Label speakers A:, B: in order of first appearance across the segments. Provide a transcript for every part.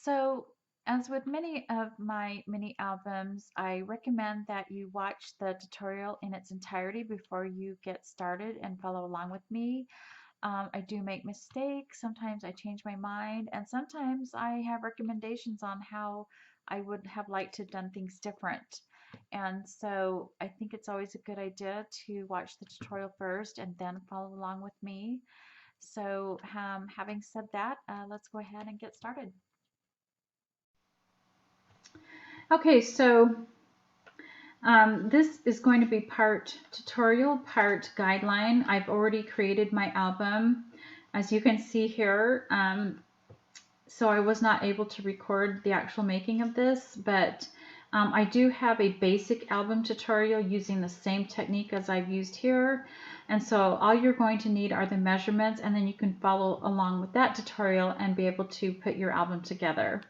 A: So, as with many of my mini albums, I recommend that you watch the tutorial in its entirety before you get started and follow along with me. I do make mistakes, sometimes I change my mind, and sometimes I have recommendations on how I would have liked to have done things different. And so I think it's always a good idea to watch the tutorial first and then follow along with me. So, having said that, let's go ahead and get started. Okay, so this is going to be part tutorial, part guideline. I've already created my album, as you can see here. So I was not able to record the actual making of this, but I do have a basic album tutorial using the same technique as I've used here. And so all you're going to need are the measurements, and then you can follow along with that tutorial and be able to put your album together.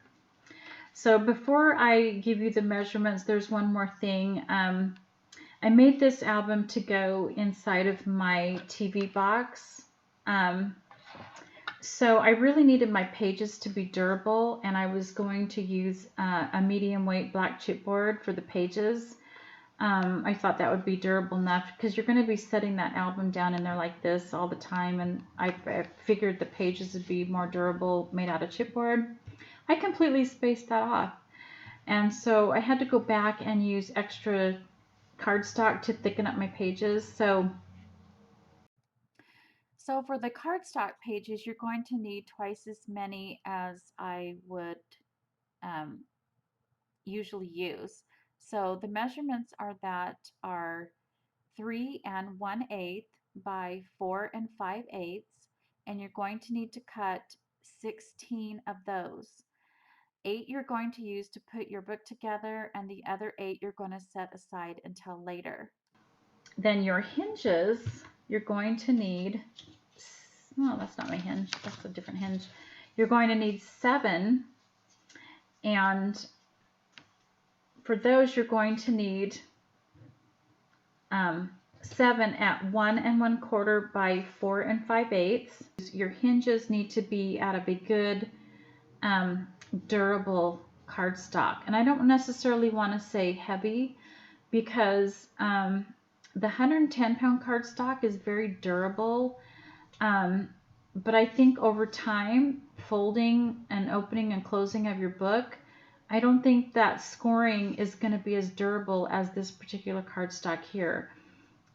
A: So before I give you the measurements, there's one more thing. I made this album to go inside of my TV box. So I really needed my pages to be durable, and I was going to use a medium weight black chipboard for the pages. I thought that would be durable enough because you're going to be setting that album down in there like this all the time, and I figured the pages would be more durable made out of chipboard. I completely spaced that off. And so I had to go back and use extra cardstock to thicken up my pages. So for the cardstock pages, you're going to need twice as many as I would um, usually use. So the measurements are 3 1/8 by 4 5/8, and you're going to need to cut 16 of those. 8 you're going to use to put your book together, and the other 8 you're going to set aside until later. Then your hinges, you're going to need, oh, that's not my hinge, that's a different hinge. You're going to need 7, and for those you're going to need 7 at 1 1/4 by 4 5/8. Your hinges need to be out of a good durable cardstock, and I don't necessarily want to say heavy because the 110-pound cardstock is very durable, but I think over time, folding and opening and closing of your book, I don't think that scoring is going to be as durable as this particular cardstock here.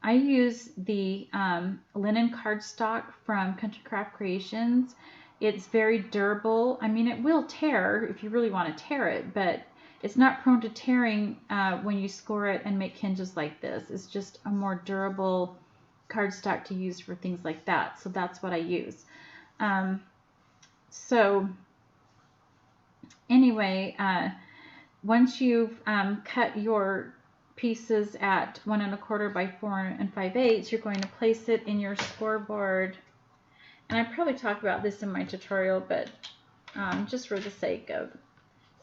A: I use the linen cardstock from Country Craft Creations. It's very durable. I mean, it will tear if you really want to tear it, but it's not prone to tearing when you score it and make hinges like this. It's just a more durable cardstock to use for things like that. So that's what I use. So anyway, once you've cut your pieces at 1 1/4 by 4 5/8, you're going to place it in your scoreboard. And I probably talked about this in my tutorial, but just for the sake of,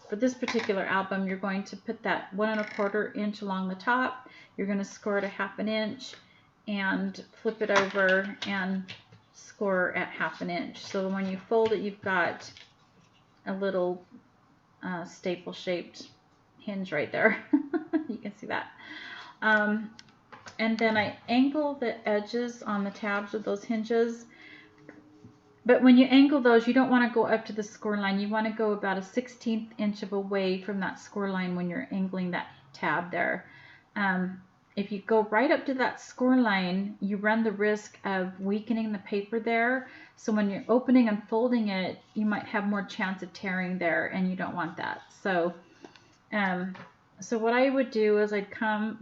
A: for this particular album, you're going to put that 1 1/4 inch along the top. You're going to score it a 1/2 inch and flip it over and score at 1/2 inch. So when you fold it, you've got a little staple shaped hinge right there. You can see that. And then I angle the edges on the tabs of those hinges. But when you angle those, you don't want to go up to the score line. You want to go about a 1/16 inch of away from that score line when you're angling that tab there. If you go right up to that score line, you run the risk of weakening the paper there. So when you're opening and folding it, you might have more chance of tearing there, and you don't want that. So what I would do is I'd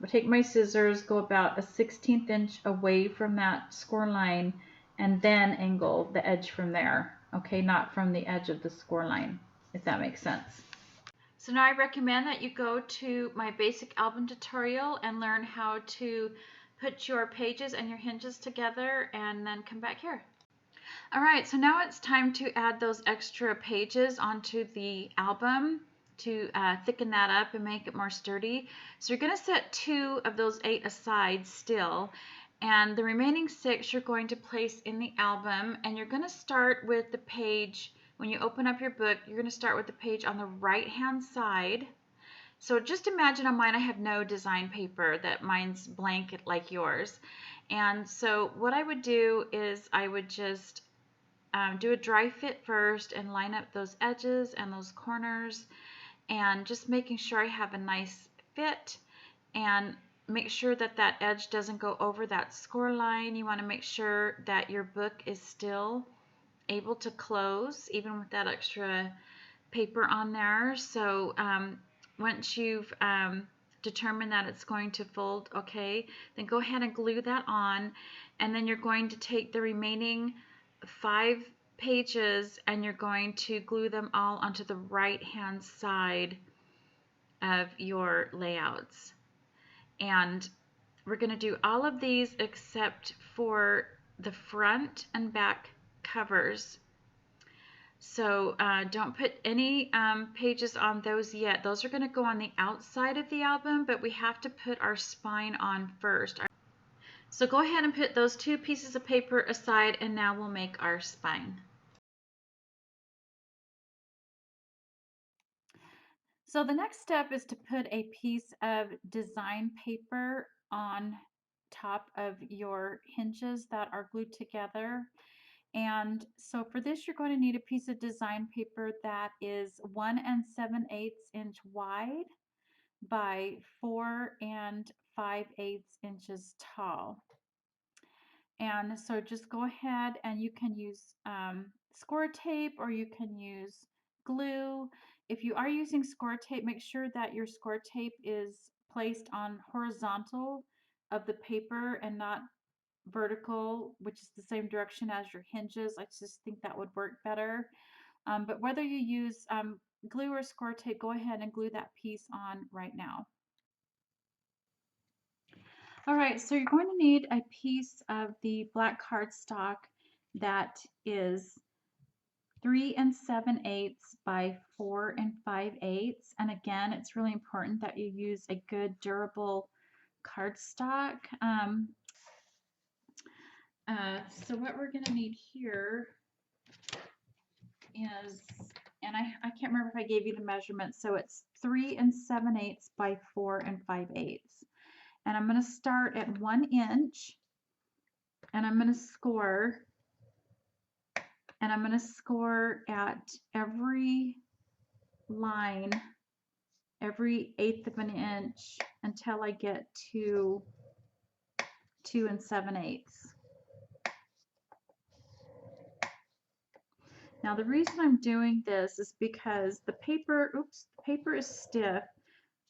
A: take my scissors, go about a 1/16 inch away from that score line, and then angle the edge from there. Okay, not from the edge of the score line, if that makes sense. So now I recommend that you go to my basic album tutorial and learn how to put your pages and your hinges together, and then come back here. All right, so now it's time to add those extra pages onto the album to thicken that up and make it more sturdy. So you're going to set 2 of those 8 aside still, and the remaining 6 you're going to place in the album, and you're going to start with the page when you open up your book, you're going to start with the page on the right hand side. So just imagine on mine I have no design paper, that mine's blank like yours. And so what I would do is I would just do a dry fit first and line up those edges and those corners, and just making sure I have a nice fit, and make sure that that edge doesn't go over that score line. You want to make sure that your book is still able to close even with that extra paper on there. So once you've determined that it's going to fold okay, then go ahead and glue that on, and then you're going to take the remaining 5 pages and you're going to glue them all onto the right hand side of your layouts. And we're going to do all of these except for the front and back covers. So don't put any pages on those yet. Those are going to go on the outside of the album, but we have to put our spine on first. So go ahead and put those 2 pieces of paper aside, and now we'll make our spine. So the next step is to put a piece of design paper on top of your hinges that are glued together. And so for this, you're going to need a piece of design paper that is 1 7/8 inch wide by 4 5/8 inches tall. And so just go ahead and you can use score tape, or you can use glue. If you are using score tape, make sure that your score tape is placed on horizontal of the paper and not vertical, which is the same direction as your hinges. I just think that would work better. But whether you use glue or score tape, go ahead and glue that piece on right now. All right, so you're going to need a piece of the black cardstock that is 3 7/8 by 4 5/8. And again, it's really important that you use a good durable cardstock. So what we're going to need here is, and I can't remember if I gave you the measurement, so it's 3 7/8 by 4 5/8. And I'm going to start at 1 inch, and I'm going to score, and I'm going to score at every line, every 1/8 of an inch, until I get to 2 7/8. Now the reason I'm doing this is because the paper, the paper is stiff.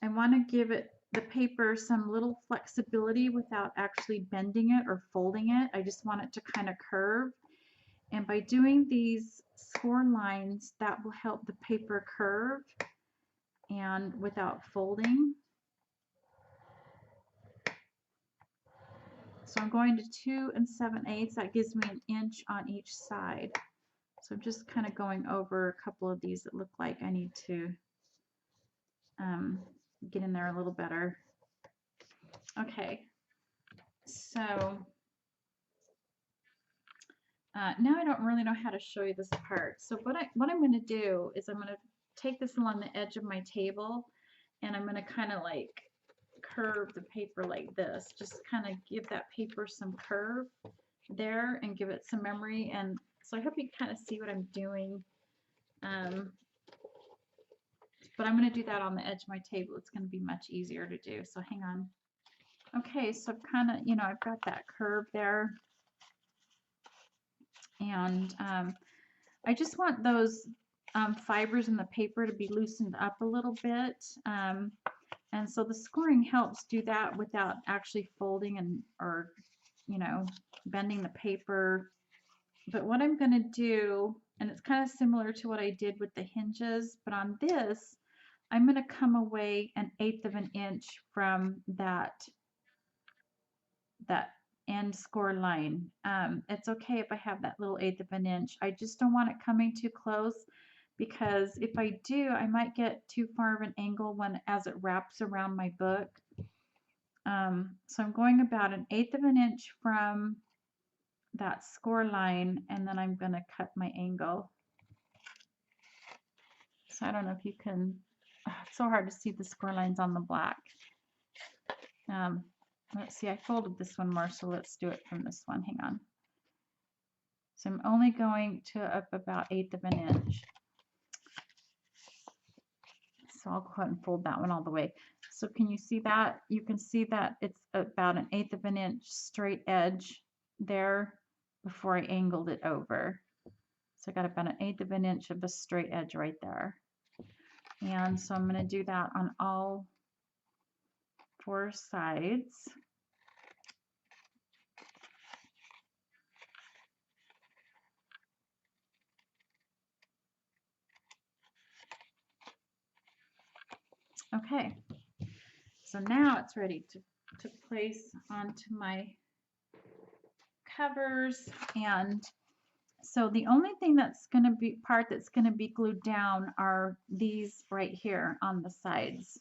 A: I want to give the paper some little flexibility without actually bending it or folding it. I just want it to kind of curve. And by doing these score lines, that will help the paper curve and without folding. So I'm going to 2 7/8. That gives me an inch on each side. So I'm just kind of going over a couple of these that look like I need to get in there a little better. Okay, so now I don't really know how to show you this part. So what I'm going to do is I'm going to take this along the edge of my table, and I'm going to kind of like curve the paper like this. Just kind of give that paper some curve there and give it some memory. And so I hope you kind of see what I'm doing. But I'm going to do that on the edge of my table. It's going to be much easier to do. So hang on. Okay, so I've kind of, I've got that curve there. And I just want those fibers in the paper to be loosened up a little bit. And so the scoring helps do that without actually folding or bending the paper. But what I'm going to do, and it's kind of similar to what I did with the hinges, but on this, I'm going to come away 1/8 of an inch from that end score line. It's okay if I have that little 1/8 of an inch. I just don't want it coming too close, because if I do, I might get too far of an angle as it wraps around my book. So I'm going about 1/8 of an inch from that score line, and then I'm going to cut my angle. So I don't know if you can, it's so hard to see the score lines on the black. Let's see, I folded this one more, so let's do it from this one. Hang on. So I'm only going to up about 1/8 of an inch. So I'll go ahead and fold that one all the way. So can you see that? You can see that it's about 1/8 of an inch straight edge there before I angled it over. So I got about 1/8 of an inch of a straight edge right there. And so I'm going to do that on all 4 sides. Okay, so now it's ready to place onto my covers. And so the only thing that's going to be that's going to be glued down are these right here on the sides.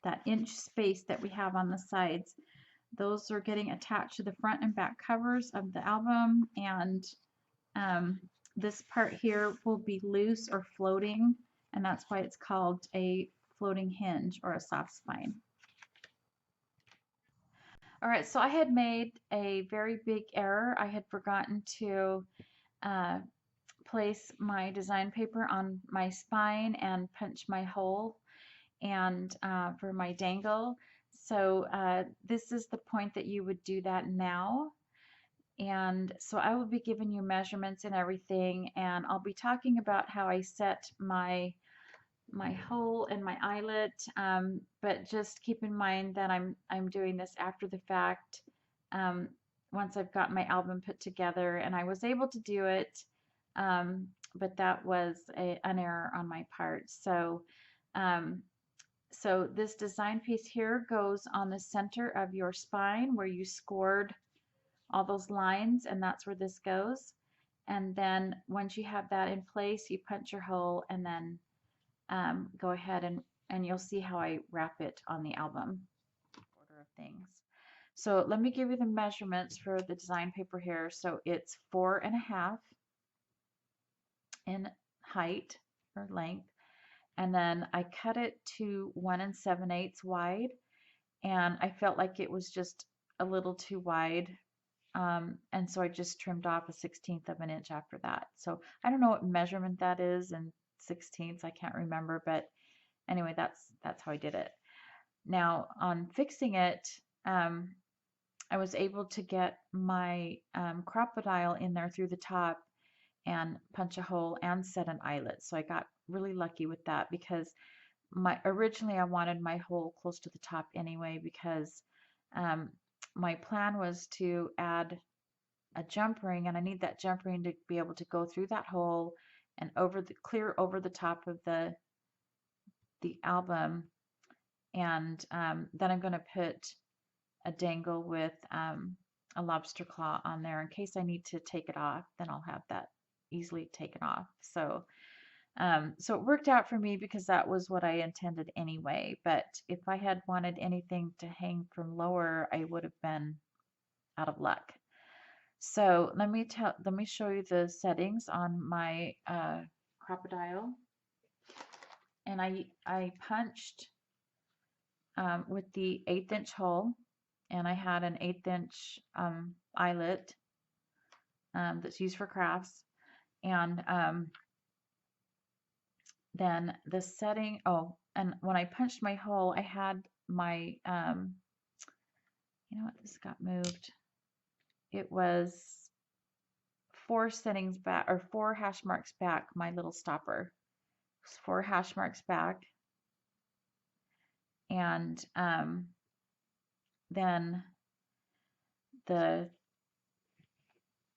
A: That inch space that we have on the sides. Those are getting attached to the front and back covers of the album, and this part here will be loose or floating, and that's why it's called a floating hinge or a soft spine. All right, so I had made a very big error. I had forgotten to place my design paper on my spine and punch my hole and for my dangle. So this is the point that you would do that now. And so I will be giving you measurements and everything, and I'll be talking about how I set my hole and my eyelet, but just keep in mind that I'm doing this after the fact, um, once I've got my album put together, and I was able to do it, but that was an error on my part. So so this design piece here goes on the center of your spine where you scored all those lines, and that's where this goes. And then once you have that in place, you punch your hole, and then go ahead and you'll see how I wrap it on the album order of things. So let me give you the measurements for the design paper here. So it's 4.5 in height or length, and then I cut it to 1 7/8 wide, and I felt like it was just a little too wide. And so I just trimmed off a 1/16 of an inch after that. So I don't know what measurement that is in 16ths. I can't remember, but anyway, that's how I did it. Now on fixing it, I was able to get my crocodile in there through the top and punch a hole and set an eyelet. So I got really lucky with that, because originally I wanted my hole close to the top anyway, because my plan was to add a jump ring, and I need that jump ring to be able to go through that hole and clear over the top of the album. And then I'm going to put a dangle with a lobster claw on there in case I need to take it off. Then I'll have that easily taken off. So so it worked out for me because that was what I intended anyway. But if I had wanted anything to hang from lower, I would have been out of luck. So let me show you the settings on my crocodile. And I punched with the 1/8 inch hole, and I had an 1/8 inch eyelet that's used for crafts. And then the setting, oh, and when I punched my hole, I had my, you know what, this got moved. It was 4 settings back, or 4 hash marks back, my little stopper. It was 4 hash marks back. And then the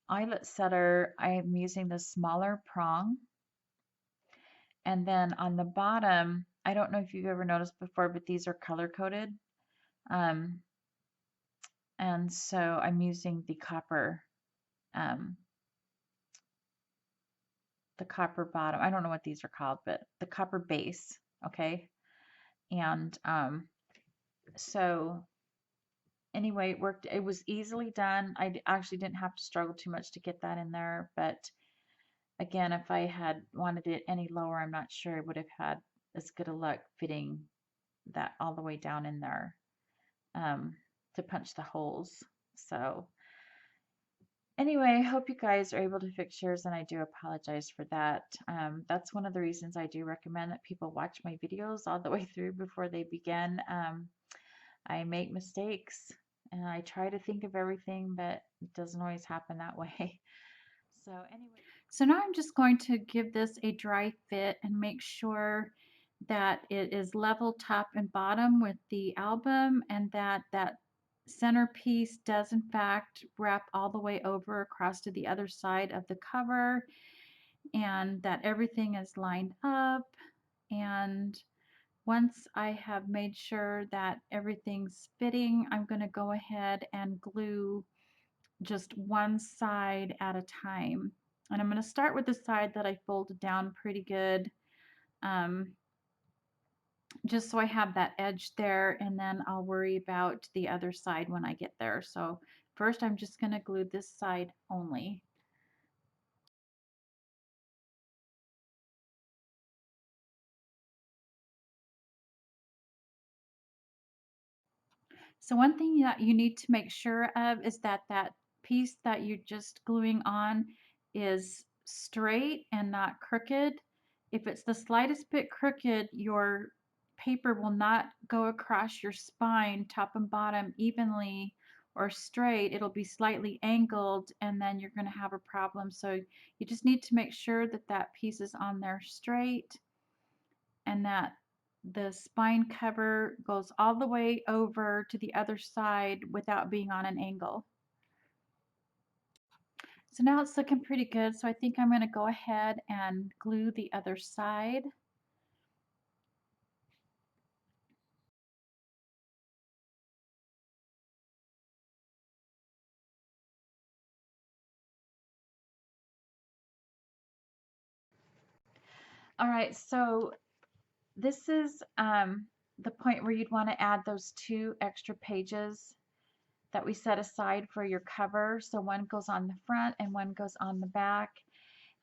A: eyelet setter, I'm using the smaller prong. And then on the bottom, I don't know if you've ever noticed before, but these are color coded. And so I'm using the copper bottom. I don't know what these are called, but the copper base, okay? And so anyway, it worked. It was easily done. I actually didn't have to struggle too much to get that in there, but again, if I had wanted it any lower, I'm not sure I would have had as good a luck fitting that all the way down in there to punch the holes. So anyway, I hope you guys are able to fix yours, and I do apologize for that. That's one of the reasons I do recommend that people watch my videos all the way through before they begin. I make mistakes, and I try to think of everything, but it doesn't always happen that way. So anyway. So now I'm just going to give this a dry fit and make sure that it is level top and bottom with the album, and that that centerpiece does in fact wrap all the way over across to the other side of the cover, and that everything is lined up. And once I have made sure that everything's fitting, I'm going to go ahead and glue just one side at a time. And I'm going to start with the side that I folded down pretty good, um, just so I have that edge there, and then I'll worry about the other side when I get there. So first I'm just going to glue this side only. So one thing that you need to make sure of is that that piece that you're just gluing on is straight and not crooked. If it's the slightest bit crooked, your paper will not go across your spine, top and bottom, evenly or straight. It'll be slightly angled, and then you're going to have a problem. So you just need to make sure that that piece is on there straight, and that the spine cover goes all the way over to the other side without being on an angle. So now it's looking pretty good. So I think I'm going to go ahead and glue the other side. All right, so this is the point where you'd want to add those 2 extra pages that we set aside for your cover. So one goes on the front and one goes on the back.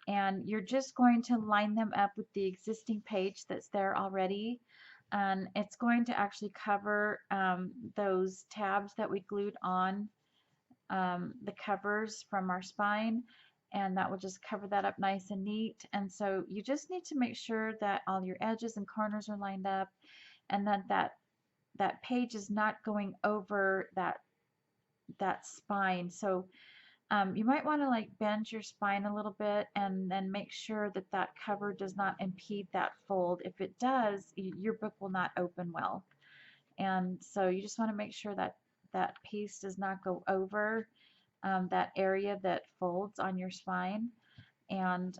A: And you're just going to line them up with the existing page that's there already. And it's going to actually cover those tabs that we glued on the covers from our spine, and that will just cover that up nice and neat. And so you just need to make sure that all your edges and corners are lined up, and that page is not going over that spine. So you might want to like bend your spine a little bit, and then make sure that that cover does not impede that fold. If it does, your book will not open well. And so you just want to make sure that that piece does not go over that area that folds on your spine. And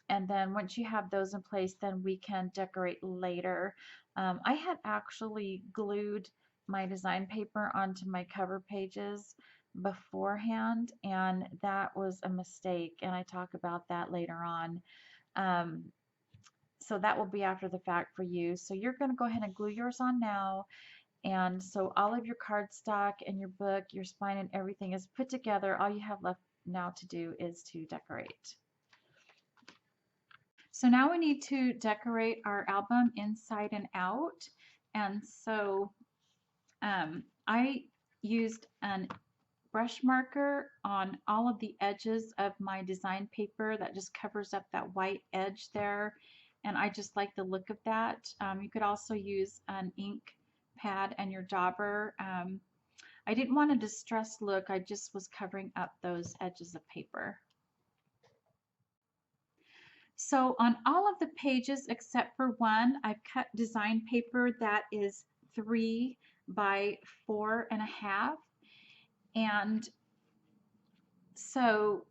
A: then once you have those in place, then we can decorate later. I had actually glued my design paper onto my cover pages beforehand, and that was a mistake, and I talk about that later on. Um, so that will be after the fact for you. So you're going to go ahead and glue yours on now. And so all of your cardstock and your book, your spine, and everything is put together. All you have left now to do is to decorate. So now we need to decorate our album inside and out. And so I used a brush marker on all of the edges of my design paper that just covers up that white edge there. And I just like the look of that. You could also use an ink pad and your dauber. I didn't want a distressed look. I just was covering up those edges of paper. So on all of the pages except for one, I've cut design paper that is 3 by 4.5. And so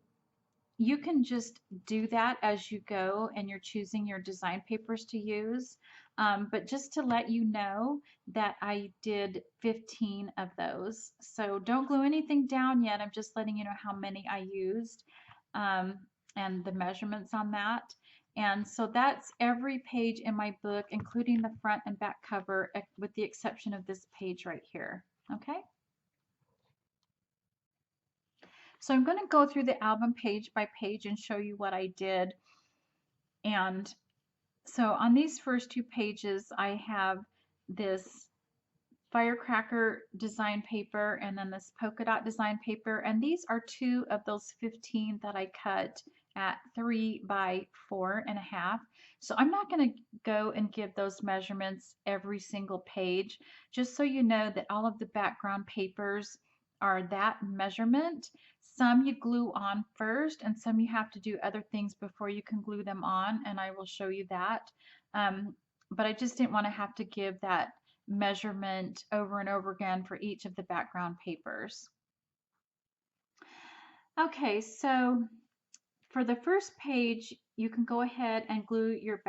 A: you can just do that as you go, and you're choosing your design papers to use. But just to let you know that I did 15 of those. So don't glue anything down yet. I'm just letting you know how many I used, and the measurements on that. And so that's every page in my book, including the front and back cover, with the exception of this page right here. Okay? So I'm going to go through the album page by page and show you what I did. And so on these first 2 pages, I have this firecracker design paper and then this polka dot design paper, and these are 2 of those 15 that I cut at 3 by 4.5. So I'm not going to go and give those measurements every single page, just so you know that all of the background papers are that measurement. Some you glue on first and some you have to do other things before you can glue them on, and I will show you that. But I just didn't want to have to give that measurement over and over again for each of the background papers. Okay, so for the first page, you can go ahead and glue your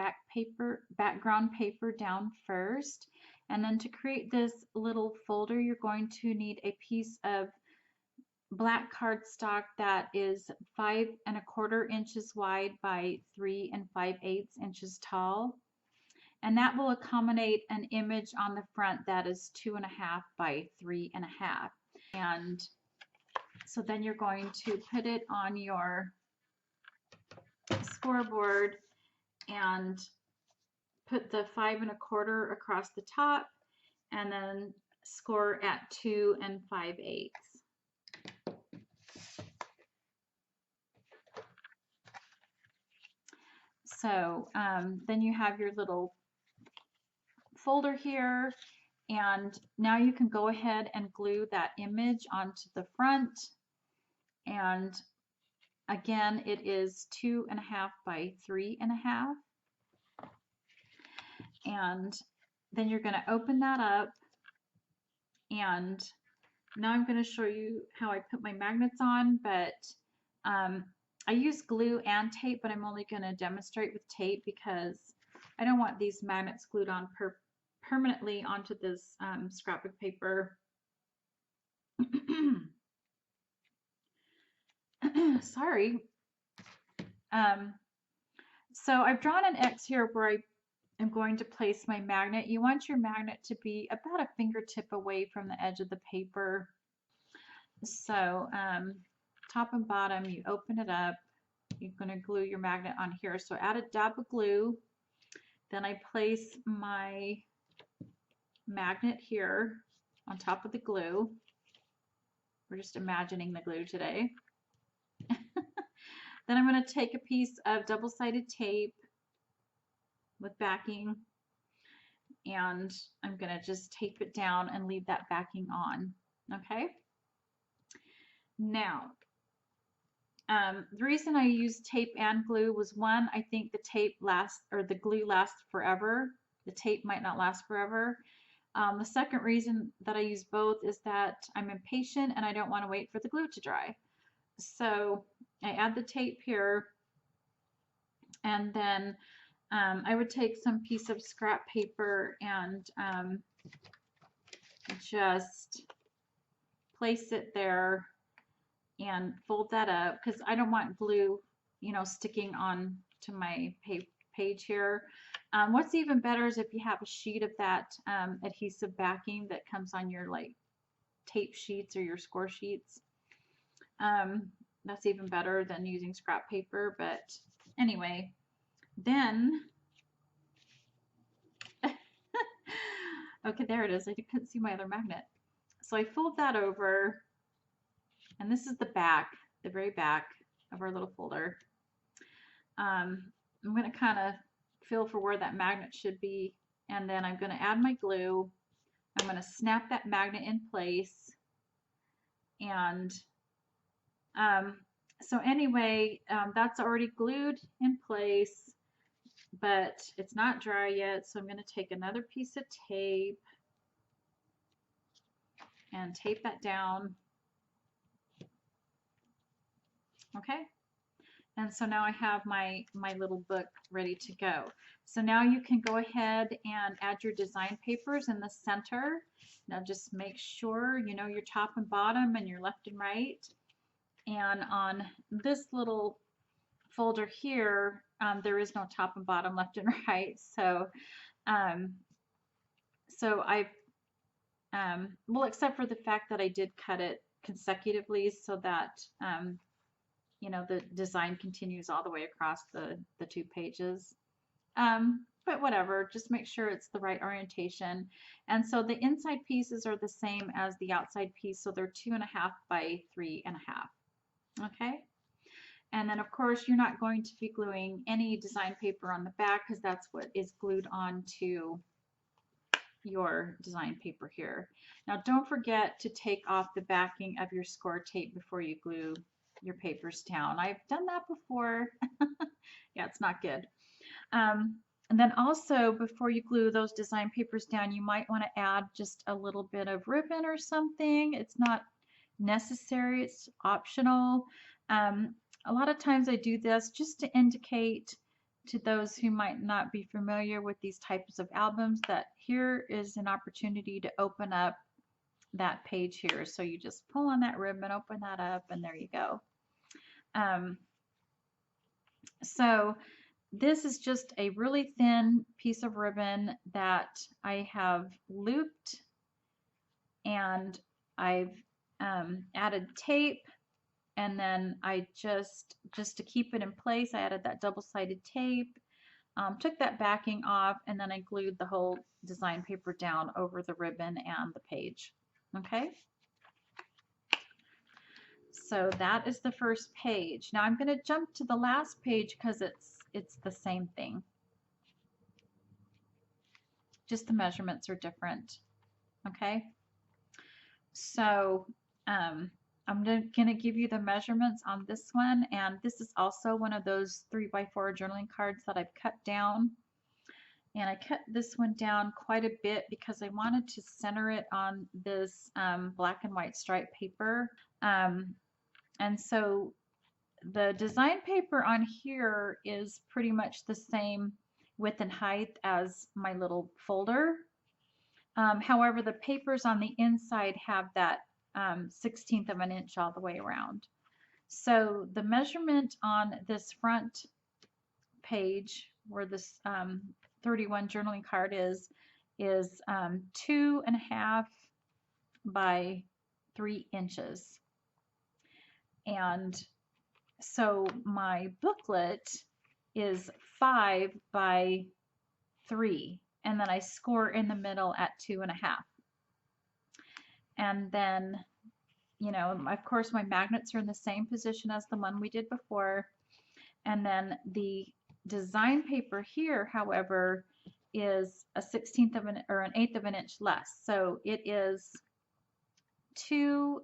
A: background paper down first. And then to create this little folder, you're going to need a piece of black cardstock that is 5¼ inches wide by 3 5/8 inches tall. And that will accommodate an image on the front that is 2.5 by 3.5. And so then you're going to put it on your scoreboard and put the 5¼ across the top and then score at 2 5/8. So then you have your little folder here, and now you can go ahead and glue that image onto the front. And again, it is 2.5 by 3.5. And then you're going to open that up, and now I'm going to show you how I put my magnets on, but I use glue and tape, but I'm only going to demonstrate with tape because I don't want these magnets glued on permanently onto this scrapbook paper. Sorry. So I've drawn an X here where I am going to place my magnet. You want your magnet to be about a fingertip away from the edge of the paper. So top and bottom, you open it up. You're going to glue your magnet on here. So add a dab of glue. Then I place my magnet here on top of the glue. We're just imagining the glue today. Then I'm going to take a piece of double-sided tape with backing, and I'm going to just tape it down and leave that backing on. Okay? Now, the reason I used tape and glue was, one, I think the tape lasts, or the glue lasts forever. The tape might not last forever. The second reason that I use both is that I'm impatient and I don't want to wait for the glue to dry. So I add the tape here, and then I would take some piece of scrap paper and just place it there and fold that up, because I don't want glue, you know, sticking on to my page here. What's even better is if you have a sheet of that adhesive backing that comes on your like tape sheets or your score sheets. That's even better than using scrap paper. But anyway, then okay, there it is. I couldn't see my other magnet. So I fold that over, and this is the back, the very back of our little folder. I'm going to kind of feel for where that magnet should be, and then I'm going to add my glue. I'm going to snap that magnet in place, and so anyway, that's already glued in place, but it's not dry yet, so I'm going to take another piece of tape and tape that down. Okay, and so now I have my little book ready to go. So now you can go ahead and add your design papers in the center. Now just make sure you know your top and bottom and your left and right. And on this little folder here, there is no top and bottom, left and right. So, so I've, well, except for the fact that I did cut consecutively so that you know, the design continues all the way across the 2 pages. But whatever, just make sure it's the right orientation. And so the inside pieces are the same as the outside piece, so they're 2.5 by 3.5. Okay. And then of course you're not going to be gluing any design paper on the back because that's what is glued onto your design paper here. Now don't forget to take off the backing of your score tape before you glue your papers down. I've done that before. Yeah, it's not good. And then also before you glue those design papers down, you might want to add just a little bit of ribbon or something. It's not necessary, it's optional. A lot of times I do this just to indicate to those who might not be familiar with these types of albums that here is an opportunity to open up that page here. So you just pull on that ribbon, open that up, and there you go. So this is just a really thin piece of ribbon that I have looped, and I've added tape, and then I just to keep it in place, I added that double-sided tape, took that backing off, and then I glued the whole design paper down over the ribbon and the page. Okay. So that is the first page. Now I'm going to jump to the last page because it's the same thing. Just the measurements are different. Okay. So I'm going to give you the measurements on this one, and this is also one of those 3x4 journaling cards that I've cut down. And I cut this one down quite a bit because I wanted to center it on this black and white stripe paper. And so the design paper on here is pretty much the same width and height as my little folder. However, the papers on the inside have that 1/16 of an inch all the way around. So the measurement on this front page where this 31 journaling card is 2.5 by 3 inches. And so my booklet is 5 by 3, and then I score in the middle at 2.5. And then, you know, of course my magnets are in the same position as the one we did before. And then the design paper here, however, is a 1/16 of an, or an 1/8 of an inch less. So it is 2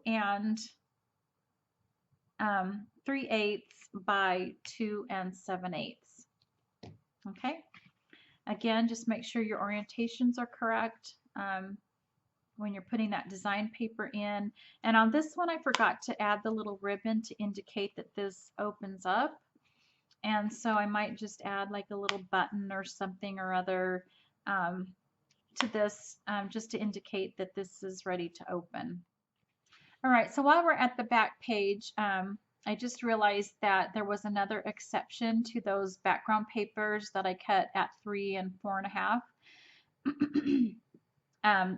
A: 3/8 by 2 7/8. Okay. Again, just make sure your orientations are correct when you're putting that design paper in. And on this one, I forgot to add the little ribbon to indicate that this opens up. And so I might just add like a little button or something or other to this just to indicate that this is ready to open. All right, so while we're at the back page, I just realized that there was another exception to those background papers that I cut at 3 and 4.5.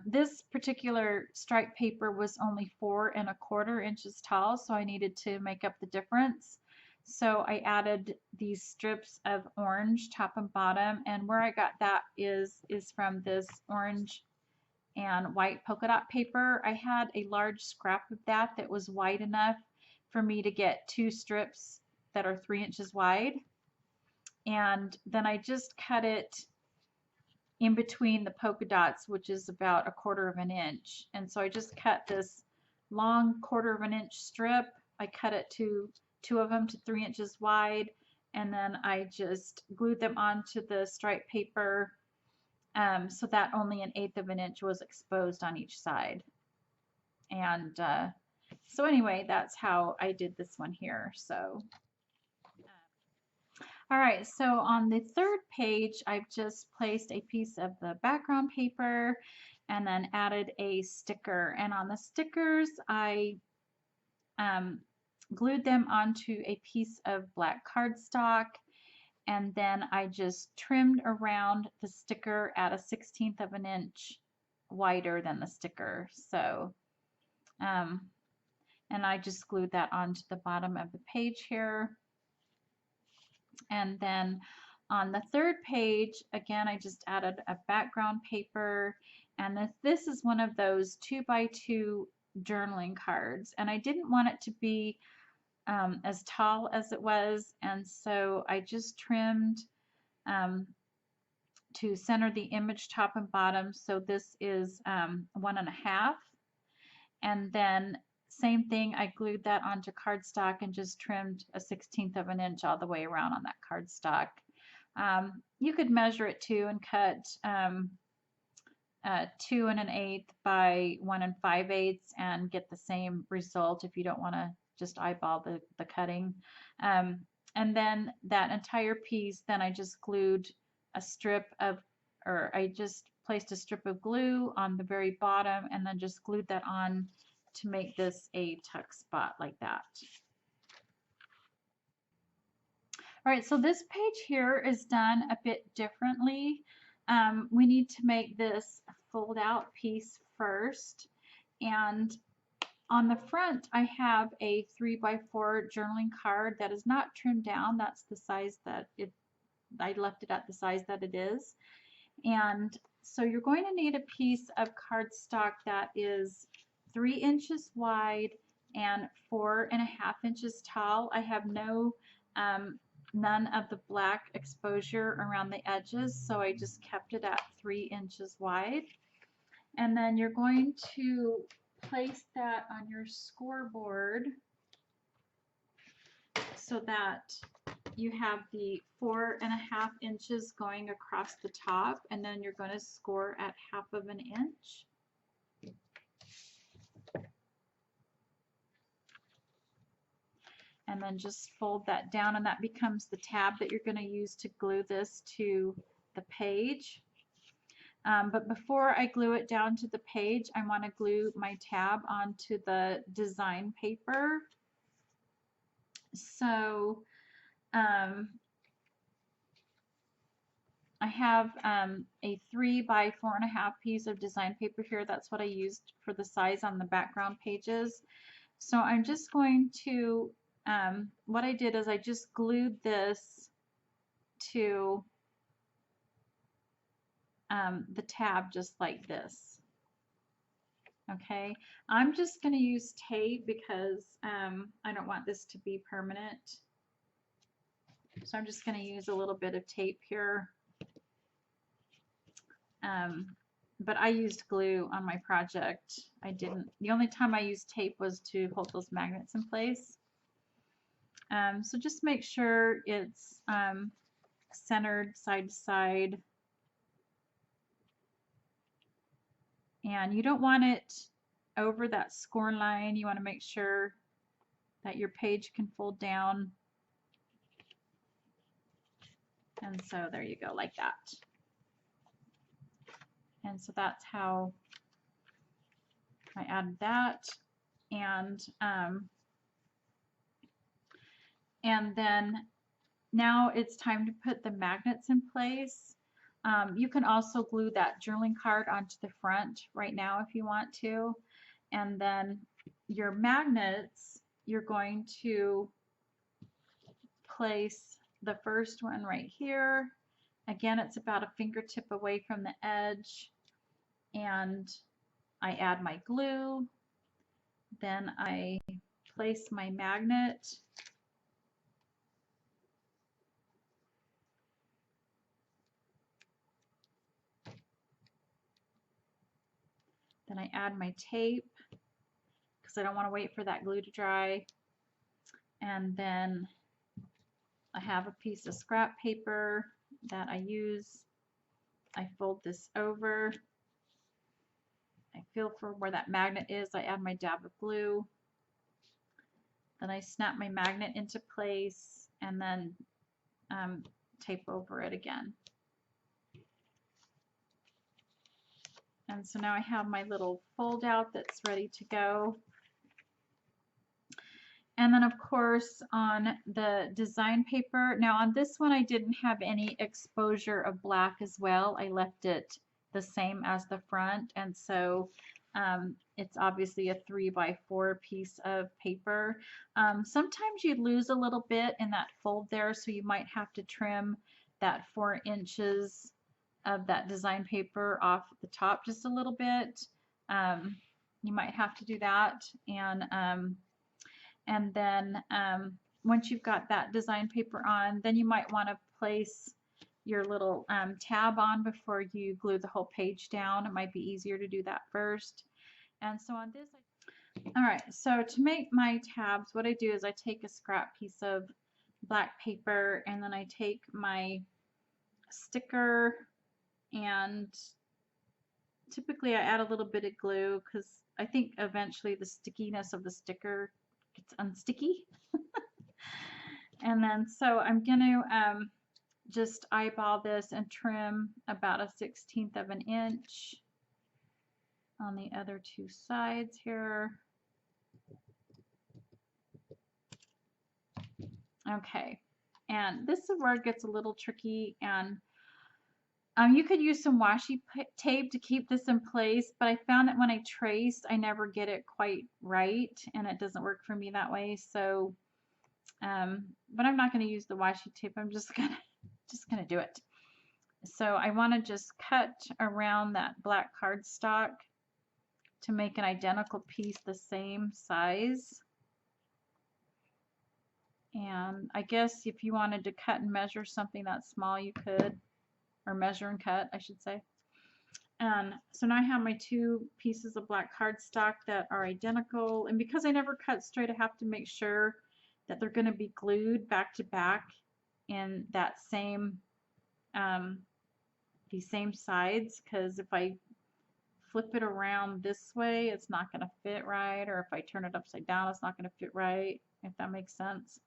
A: This particular stripe paper was only 4¼ inches tall, so I needed to make up the difference. So I added these strips of orange top and bottom, and where I got that is from this orange and white polka dot paper. I had a large scrap of that was wide enough for me to get 2 strips that are 3 inches wide, and then I just cut it in between the polka dots, which is about 1/4 of an inch. And so I just cut this long 1/4 of an inch strip. I cut it to 2 of them to 3 inches wide, and then I just glued them onto the stripe paper so that only 1/8 of an inch was exposed on each side. And so anyway, that's how I did this one here. So all right, so on the third page, I've just placed a piece of the background paper and then added a sticker. And on the stickers, I glued them onto a piece of black cardstock, and then I just trimmed around the sticker at a 1/16 of an inch wider than the sticker. So and I just glued that onto the bottom of the page here. And then on the third page, again, I just added a background paper, and this is one of those 2x2 journaling cards, and I didn't want it to be as tall as it was, and so I just trimmed to center the image top and bottom. So this is 1.5, and then same thing, I glued that onto cardstock and just trimmed a 1/16 of an inch all the way around on that cardstock. You could measure it too and cut 2 1/8 by 1 5/8 and get the same result if you don't want to just eyeball the cutting. And then that entire piece, then I just glued a strip of, or I just placed a strip of glue on the very bottom and then just glued that on to make this a tuck spot like that. All right, so this page here is done a bit differently. We need to make this fold out piece first, and on the front I have a 3x4 journaling card that is not trimmed down. That's the size that I left it at the size that it is. And so you're going to need a piece of cardstock that is 3 inches wide and 4.5 inches tall. I have none of the black exposure around the edges, so I just kept it at 3 inches wide. And then you're going to place that on your scoreboard so that you have the 4.5 inches going across the top, and then you're going to score at 1/2 inch. And then just fold that down, and that becomes the tab that you're going to use to glue this to the page. But before I glue it down to the page, I want to glue my tab onto the design paper. So I have a 3 by 4.5 piece of design paper here. That's what I used for the size on the background pages. So I'm just going to, what I did is I just glued this to the tab just like this. Okay, I'm just going to use tape because I don't want this to be permanent. So I'm just going to use a little bit of tape here. But I used glue on my project. The only time I used tape was to hold those magnets in place. So just make sure it's centered side to side. And you don't want it over that score line. You want to make sure that your page can fold down. And so there you go, like that. And so that's how I added that. And then now it's time to put the magnets in place. You can also glue that journaling card onto the front right now if you want to. And then your magnets, you're going to place the first one right here. Again, it's about a fingertip away from the edge. And I add my glue. Then I place my magnet. Then I add my tape because I don't want to wait for that glue to dry. And then I have a piece of scrap paper that I use. I fold this over. I feel for where that magnet is. I add my dab of glue. Then I snap my magnet into place and then tape over it again. And so now I have my little fold out that's ready to go. And then of course on the design paper, now on this one I didn't have any exposure of black as well. I left it the same as the front, and so It's obviously a 3x4 piece of paper. Sometimes you lose a little bit in that fold there, so you might have to trim that 4 inches of that design paper off the top just a little bit. You might have to do that, and then once you've got that design paper on, then you might want to place your little tab on before you glue the whole page down. It might be easier to do that first. And so on this, all right, so to make my tabs, what I do is I take a scrap piece of black paper, and then I take my sticker, and typically I add a little bit of glue because I think eventually the stickiness of the sticker gets unsticky. And then so I'm going to just eyeball this and trim about a 1/16 of an inch on the other two sides here. Okay, and this is where it gets a little tricky, and you could use some washi tape to keep this in place, but I found that when I traced, I never get it quite right, and it doesn't work for me that way. So, but I'm not going to use the washi tape. I'm just gonna do it. So I want to just cut around that black cardstock to make an identical piece the same size. And I guess if you wanted to cut and measure something that small, you could, or measure and cut, I should say. And so now I have my 2 pieces of black cardstock that are identical. And because I never cut straight, I have to make sure that they're going to be glued back to back in that same, these same sides. Because if I flip it around this way, it's not going to fit right. Or if I turn it upside down, it's not going to fit right, if that makes sense.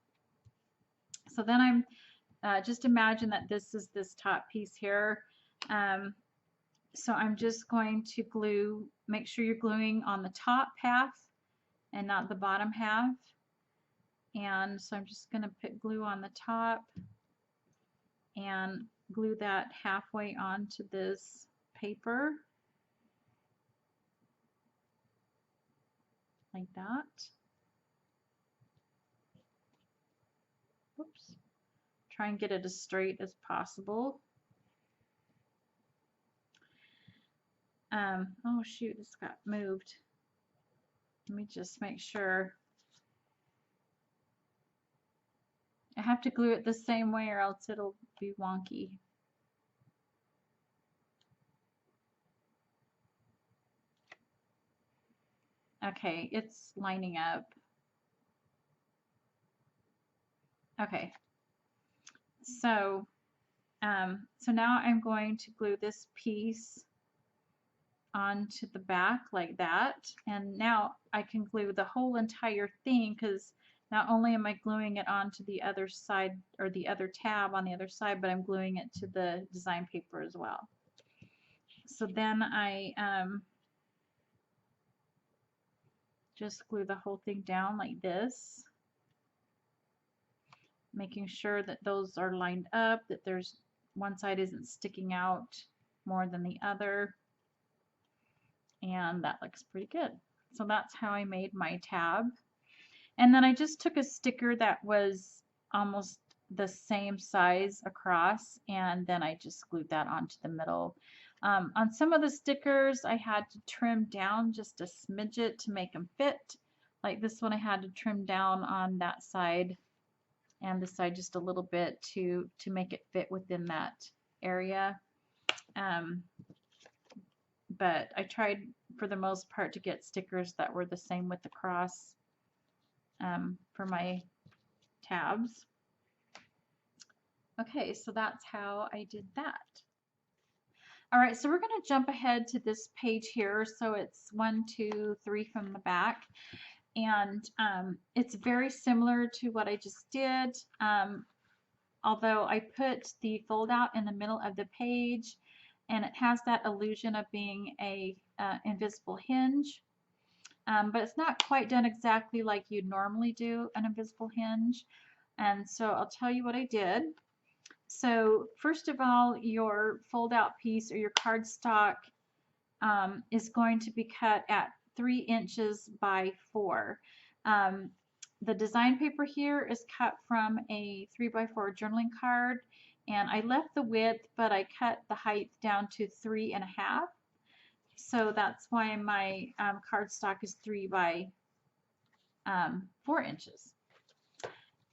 A: So then I'm just imagine that this is this top piece here. So I'm just going to glue, make sure you're gluing on the top half and not the bottom half. And so I'm just going to put glue on the top and glue that halfway onto this paper. Like that. Oops. Try and get it as straight as possible. Oh shoot, this got moved. Let me just make sure. I have to glue it the same way or else it'll be wonky. Okay, it's lining up. Okay, so now I'm going to glue this piece onto the back like that, and now I can glue the whole entire thing, because not only am I gluing it onto the other side, or the other tab on the other side, but I'm gluing it to the design paper as well. So then I just glue the whole thing down like this, making sure that those are lined up, that there's one side isn't sticking out more than the other, and that looks pretty good. So that's how I made my tab. And then I just took a sticker that was almost the same size across, and then I just glued that onto the middle. On some of the stickers I had to trim down just a smidget to make them fit. Like this one I had to trim down on that side and this side just a little bit to make it fit within that area. But I tried for the most part to get stickers that were the same width across for my tabs. Okay, so that's how I did that. All right, so we're going to jump ahead to this page here. So it's 1, 2, 3 from the back. And it's very similar to what I just did, although I put the fold out in the middle of the page, and it has that illusion of being a invisible hinge. But it's not quite done exactly like you'd normally do an invisible hinge. And so I'll tell you what I did. So first of all, your fold out piece or your cardstock is going to be cut at 3 inches by 4. The design paper here is cut from a 3x4 journaling card, and I left the width, but I cut the height down to 3.5. So that's why my cardstock is 3 by 4 inches.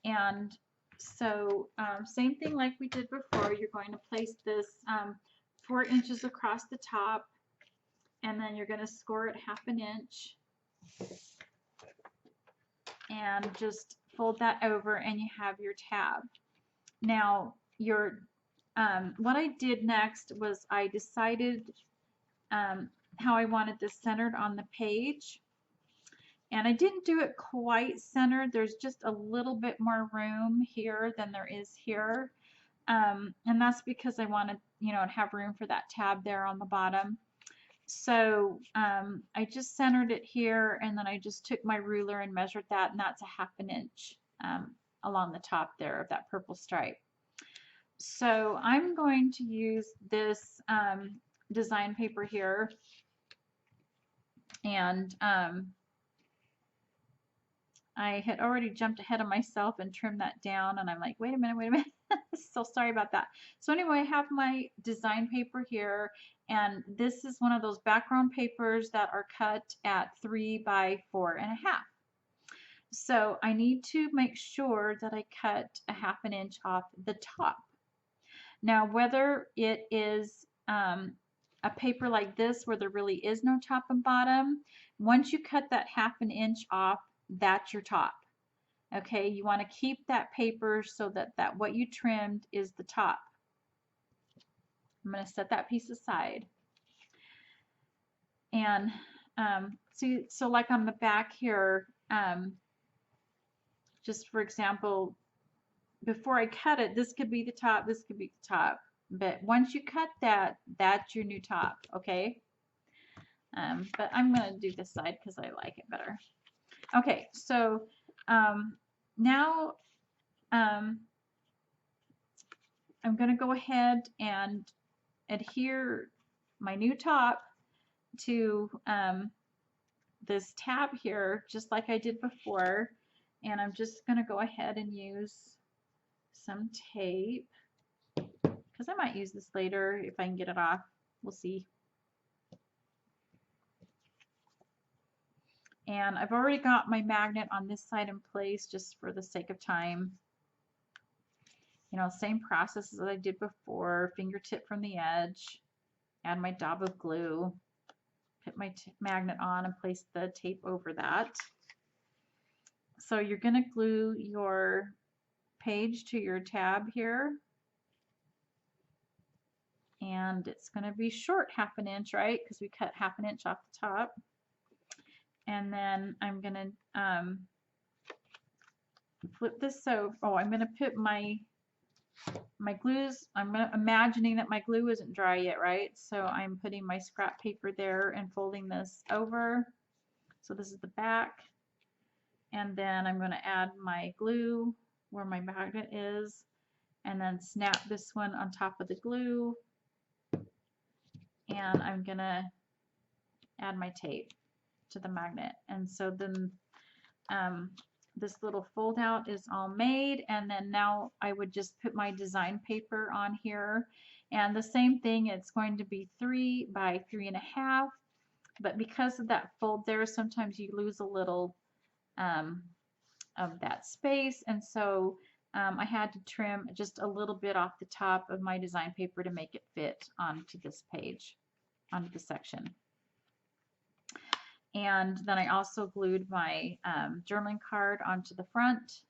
A: And so same thing like we did before, you're going to place this 4 inches across the top, and then you're going to score it 1/2 inch and just fold that over, and you have your tab. Now what I did next was I decided how I wanted this centered on the page, and I didn't do it quite centered. There's just a little bit more room here than there is here, and that's because I wanted, you know, to have room for that tab there on the bottom. So I just centered it here, and then I just took my ruler and measured that, and that's 1/2 inch along the top there of that purple stripe. So I'm going to use this design paper here, and I had already jumped ahead of myself and trimmed that down, and I'm like, wait a minute. So sorry about that. So anyway, I have my design paper here, and this is one of those background papers that are cut at 3 by 4.5. So I need to make sure that I cut 1/2 inch off the top. Now, whether it is a paper like this where there really is no top and bottom, once you cut that 1/2 inch off, that's your top. Okay, you want to keep that paper so that what you trimmed is the top. I'm going to set that piece aside. And so like on the back here, just for example, before I cut it, this could be the top, this could be the top. But once you cut that, that's your new top, okay? But I'm going to do this side because I like it better. Okay, so now I'm going to go ahead and adhere my new top to this tab here, just like I did before. And I'm just going to go ahead and use some tape, because I might use this later if I can get it off. We'll see. And I've already got my magnet on this side in place just for the sake of time. You know, same process as I did before. Fingertip from the edge, add my dab of glue, put my magnet on and place the tape over that. So you're going to glue your page to your tab here. And it's going to be short 1/2 inch, right? Because we cut 1/2 inch off the top. And then I'm going to flip this over. Oh, I'm going to put my glues. I'm imagining that my glue isn't dry yet, right? So I'm putting my scrap paper there and folding this over. So this is the back. And then I'm going to add my glue where my magnet is, and then snap this one on top of the glue. And I'm going to add my tape to the magnet. And so then this little fold out is all made, and then now I would just put my design paper on here, and the same thing, it's going to be 3 by 3.5, but because of that fold there, sometimes you lose a little of that space, and so I had to trim just a little bit off the top of my design paper to make it fit onto this page, onto the section. And then I also glued my journaling card onto the front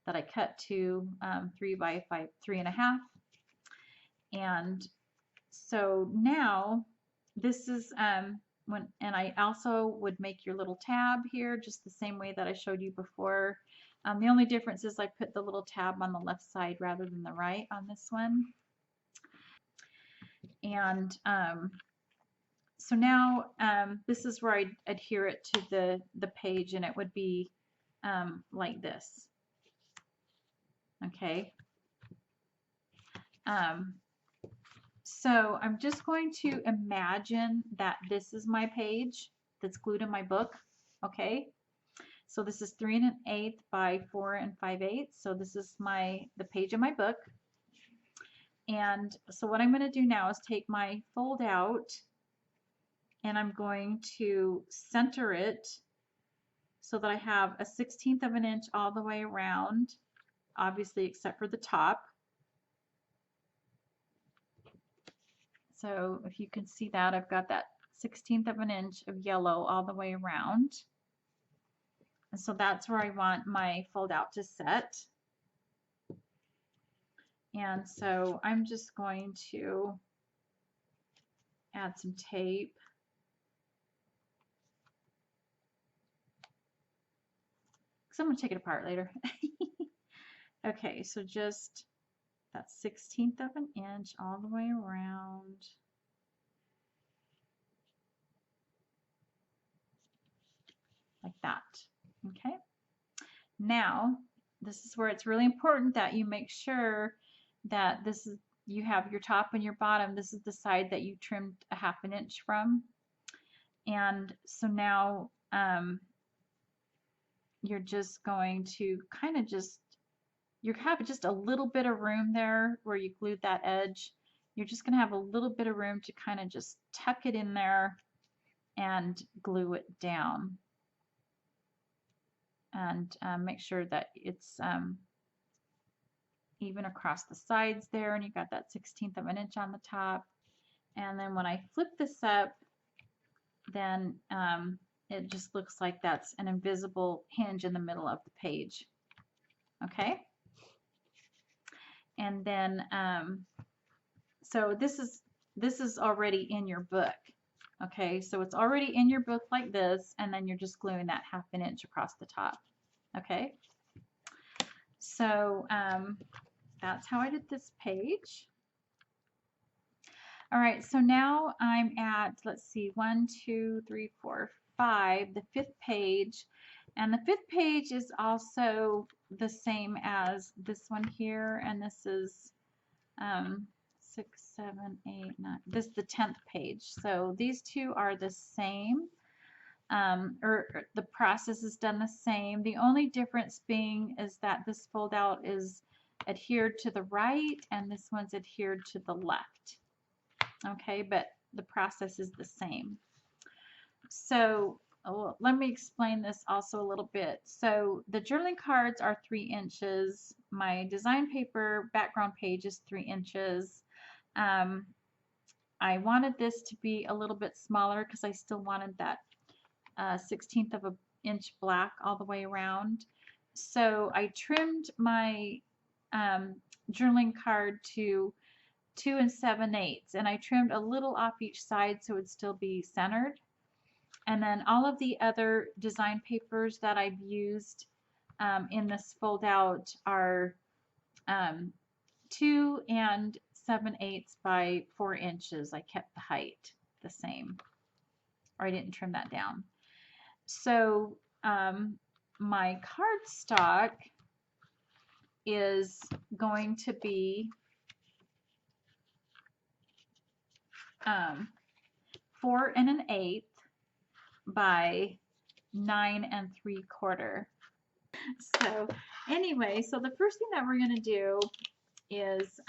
A: that I cut to 3 by 3.5. And so now this is and I also would make your little tab here just the same way that I showed you before. The only difference is I put the little tab on the left side rather than the right on this one. And so now this is where I adhere it to the page, and it would be like this. Okay. So I'm just going to imagine that this is my page that's glued in my book. Okay. So this is 3 1/8 by 4 5/8. So this is the page of my book. And so what I'm going to do now is take my fold out and I'm going to center it so that I have a 1/16 of an inch all the way around, obviously except for the top. So if you can see that, I've got that 1/16 of an inch of yellow all the way around. And so that's where I want my fold out to set. And so I'm just going to add some tape. Because I'm going to take it apart later. Okay, so just that 1/16 of an inch all the way around. Like that. Okay. Now, this is where it's really important that you make sure that you have your top and your bottom. This is the side that you trimmed a 1/2 inch from. And so now you're just going to kind of you have just a little bit of room there where you glued that edge. You're just going to have a little bit of room to kind of just tuck it in there and glue it down. And make sure that it's even across the sides there, and you got that 1/16 of an inch on the top. And then when I flip this up, then it just looks like that's an invisible hinge in the middle of the page. Okay. And then so this is already in your book. Okay, so it's already in your book like this, and then you're just gluing that 1/2 inch across the top. Okay, so that's how I did this page. All right, so now I'm at, let's see, 1, 2, 3, 4, 5, the 5th page. And the 5th page is also the same as this one here, and this is 6, 7, 8, 9. This is the 10th page. So these two are the same, or the process is done the same. The only difference being is that this fold out is adhered to the right and this one's adhered to the left. Okay, but the process is the same. So let me explain this also a little bit. So the journaling cards are 3 inches. My design paper background page is 3 inches. I wanted this to be a little bit smaller because I still wanted that 1/16 of an inch black all the way around. So I trimmed my journaling card to 2 7/8, and I trimmed a little off each side so it would still be centered. And then all of the other design papers that I've used in this fold out are 2 7/8 by 4 inches. I kept the height the same, or I didn't trim that down. So my cardstock is going to be 4 1/8 by 9 3/4. So anyway, so the first thing that we're going to do is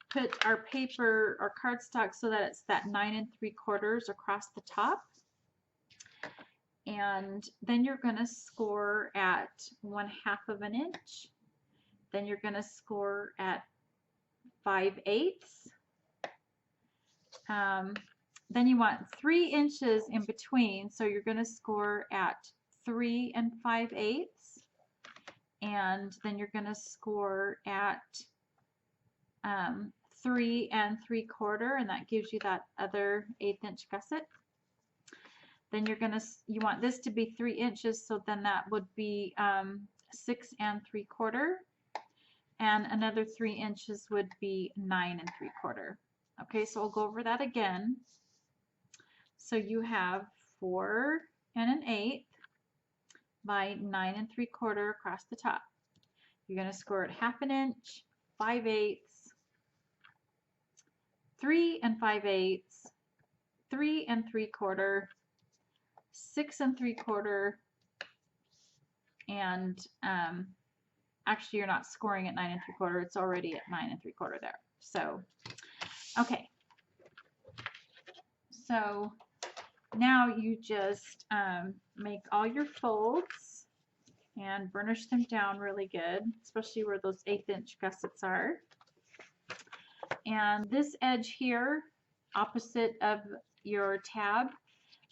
A: put our paper, our cardstock, so that it's that 9 3/4 across the top. And then you're going to score at 1/2 of an inch. Then you're going to score at 5/8. Then you want 3 inches in between, so you're going to score at 3 5/8. And then you're going to score at 3 3/4, and that gives you that other 1/8 inch gusset. Then you want this to be 3 inches, so then that would be 6 3/4, and another 3 inches would be 9 3/4. Okay, so I'll go over that again. So you have 4 1/8 by 9 3/4 across the top. You're going to score at 1/2 inch, 5/8, 3 5/8, 3 3/4, 6 3/4, and actually you're not scoring at 9 3/4, it's already at 9 3/4 there. So, okay. So now you just make all your folds and burnish them down really good, especially where those 1/8 inch gussets are. And this edge here, opposite of your tab,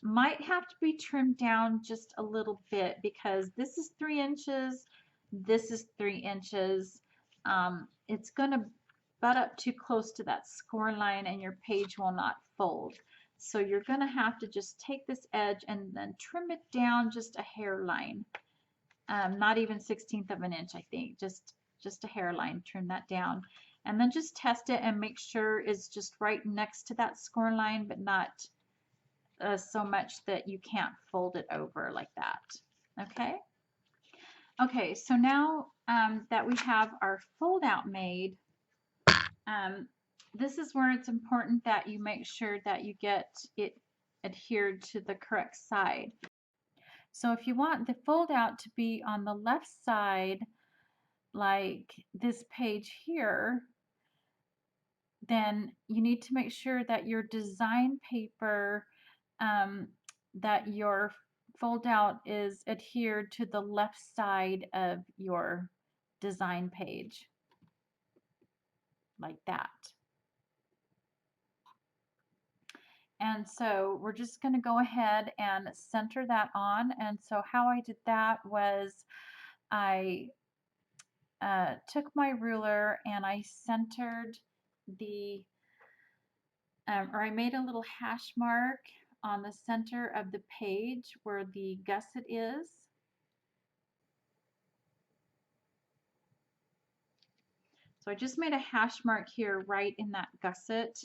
A: might have to be trimmed down just a little bit because this is 3 inches, this is 3 inches. It's going to butt up too close to that score line and your page will not fold. So you're going to have to just take this edge and then trim it down just a hairline. Not even 1/16 of an inch, I think, just a hairline. Trim that down. And then just test it and make sure it's just right next to that score line, but not so much that you can't fold it over like that. Okay? Okay, so now that we have our fold out made, this is where it's important that you make sure that you get it adhered to the correct side. So if you want the fold out to be on the left side, like this page here, then you need to make sure that your design paper, that your fold out is adhered to the left side of your design page, like that. And so we're just going to go ahead and center that on. And so how I did that was I took my ruler and I centered the, or I made a little hash mark on the center of the page where the gusset is. So I just made a hash mark here right in that gusset.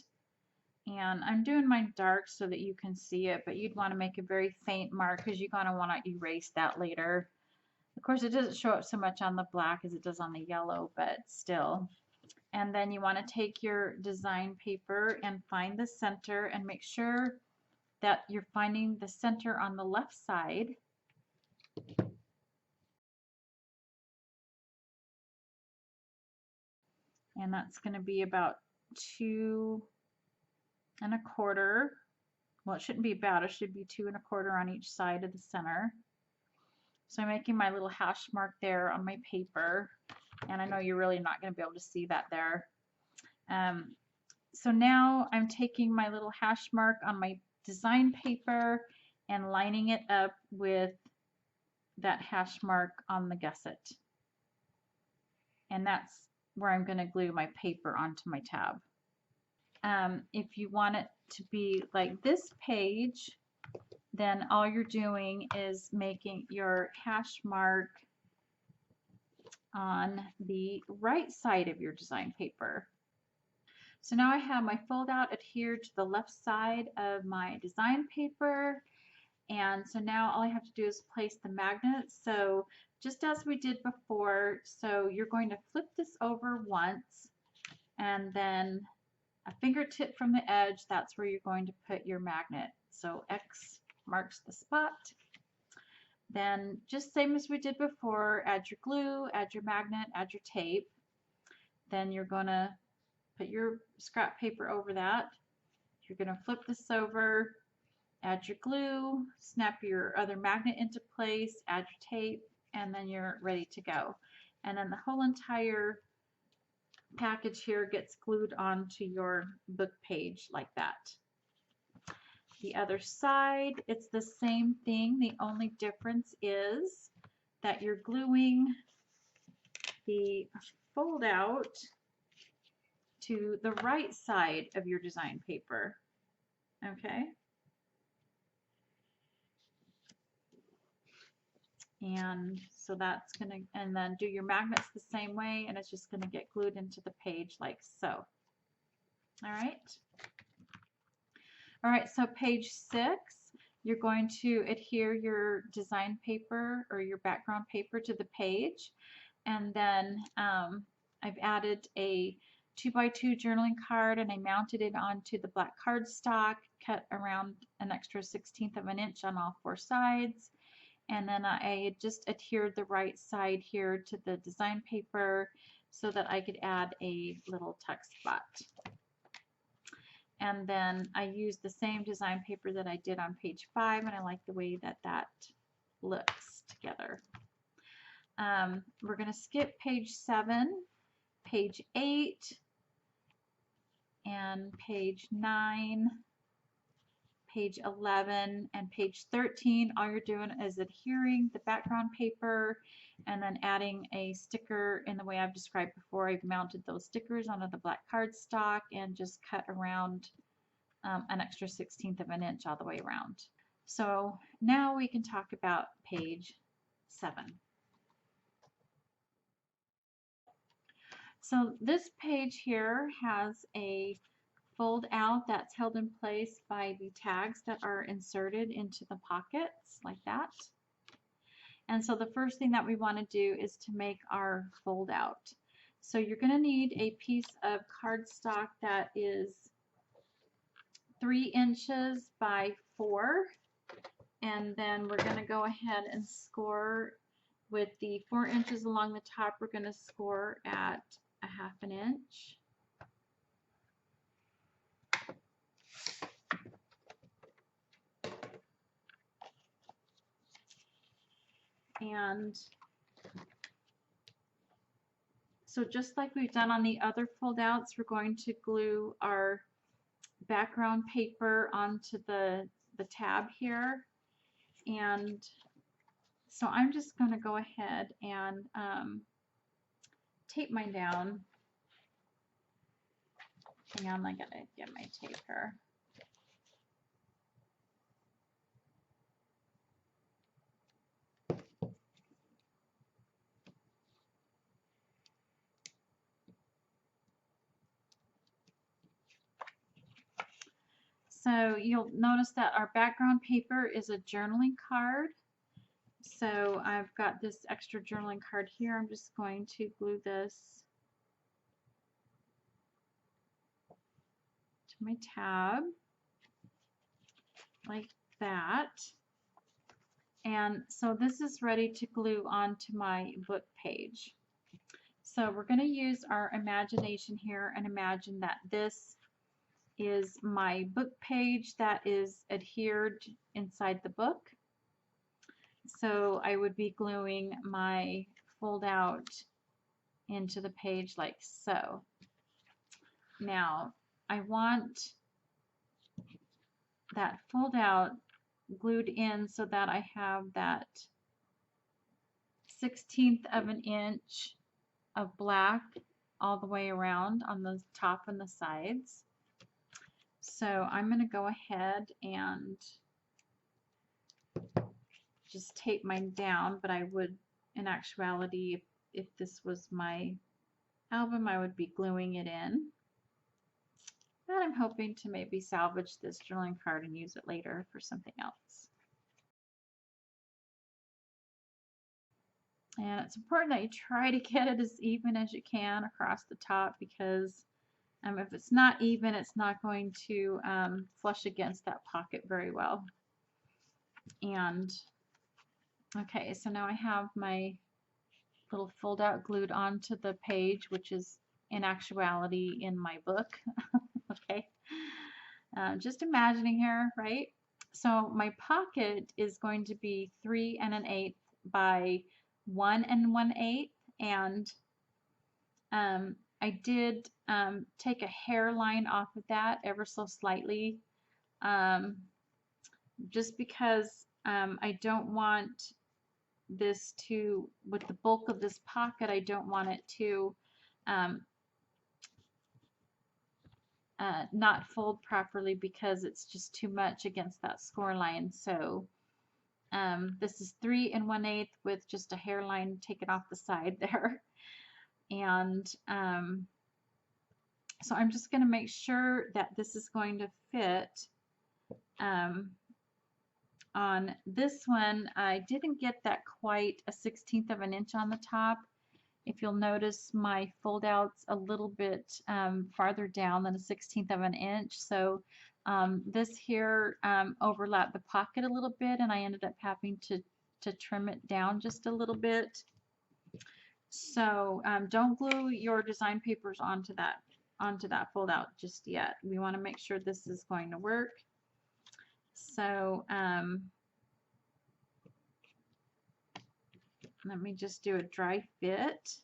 A: And I'm doing mine dark so that you can see it, but you'd want to make a very faint mark because you're going to want to erase that later. Of course, it doesn't show up so much on the black as it does on the yellow, but still. And then you want to take your design paper and find the center and make sure that you're finding the center on the left side. And that's going to be about 2 1/4. Well, it shouldn't be about, it should be 2 1/4 on each side of the center. So I'm making my little hash mark there on my paper, and I know you're really not going to be able to see that there. So now I'm taking my little hash mark on my design paper and lining it up with that hash mark on the gusset. And that's where I'm going to glue my paper onto my tab. If you want it to be like this page, then all you're doing is making your hash mark on the right side of your design paper. So now I have my fold out adhered to the left side of my design paper, and so now all I have to do is place the magnet. So just as we did before, so you're going to flip this over once, and then a fingertip from the edge, that's where you're going to put your magnet. So X marks the spot. Then just same as we did before, add your glue, add your magnet, add your tape. Then you're going to put your scrap paper over that. You're going to flip this over, add your glue, snap your other magnet into place, add your tape, and then you're ready to go. And then the whole entire package here gets glued onto your book page like that. The other side, it's the same thing. The only difference is that you're gluing the fold out to the right side of your design paper. Okay? And so that's going to, and then do your magnets the same way, and it's just going to get glued into the page like so. All right? All right, so page 6, you're going to adhere your design paper or your background paper to the page, and then I've added a 2x2 journaling card, and I mounted it onto the black cardstock, cut around an extra 1/16 of an inch on all 4 sides, and then I just adhered the right side here to the design paper so that I could add a little tuck spot. And then I used the same design paper that I did on page 5, and I like the way that that looks together. We're going to skip page 7, page 8, and page 9, page 11, and page 13. All you're doing is adhering the background paper and then adding a sticker in the way I've described before. I've mounted those stickers onto the black cardstock and just cut around an extra 1/16 of an inch all the way around. So now we can talk about page 7. So this page here has a fold out that's held in place by the tags that are inserted into the pockets like that. And so the first thing that we want to do is to make our fold out. So you're going to need a piece of cardstock that is 3 inches by 4, and then we're going to go ahead and score with the 4 inches along the top. We're going to score at 1/2 inch. And so just like we've done on the other fold outs, we're going to glue our background paper onto the tab here. And so I'm just going to go ahead and tape mine down. Hang on, I gotta get my tape here. So you'll notice that our background paper is a journaling card. So I've got this extra journaling card here. I'm just going to glue this to my tab like that. And so this is ready to glue onto my book page. So we're going to use our imagination here and imagine that this is my book page that is adhered inside the book. So I would be gluing my fold out into the page like so. Now I want that fold out glued in so that I have that 1/16 of an inch of black all the way around on the top and the sides. So I'm going to go ahead and just tape mine down, but I would, in actuality, if this was my album, I would be gluing it in. But I'm hoping to maybe salvage this journaling card and use it later for something else. And it's important that you try to get it as even as you can across the top, because if it's not even, it's not going to flush against that pocket very well. And okay, so now I have my little fold out glued onto the page, which is in actuality in my book. Okay, just imagining here, right? So my pocket is going to be 3 1/8 by 1 1/8, and I did take a hairline off of that ever so slightly, just because I don't want this to, with the bulk of this pocket, I don't want it to not fold properly because it's just too much against that score line. So this is 3 1/8 with just a hairline taken off the side there. And so I'm just going to make sure that this is going to fit. On this one, I didn't get that quite a 1/16 of an inch on the top, If you'll notice, my fold out's a little bit farther down than a 1/16 of an inch. So this here overlapped the pocket a little bit, and I ended up having to trim it down just a little bit. So don't glue your design papers onto that fold out just yet. We want to make sure this is going to work. So let me just do a dry fit.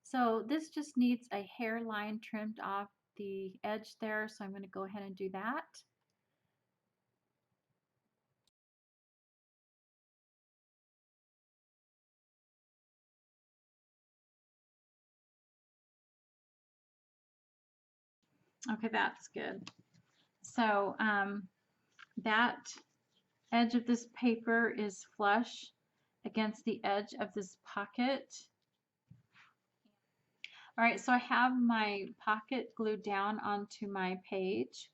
A: So this just needs a hairline trimmed off the edge there, so I'm going to go ahead and do that. Okay, that's good. So that edge of this paper is flush against the edge of this pocket. All right, so I have my pocket glued down onto my page.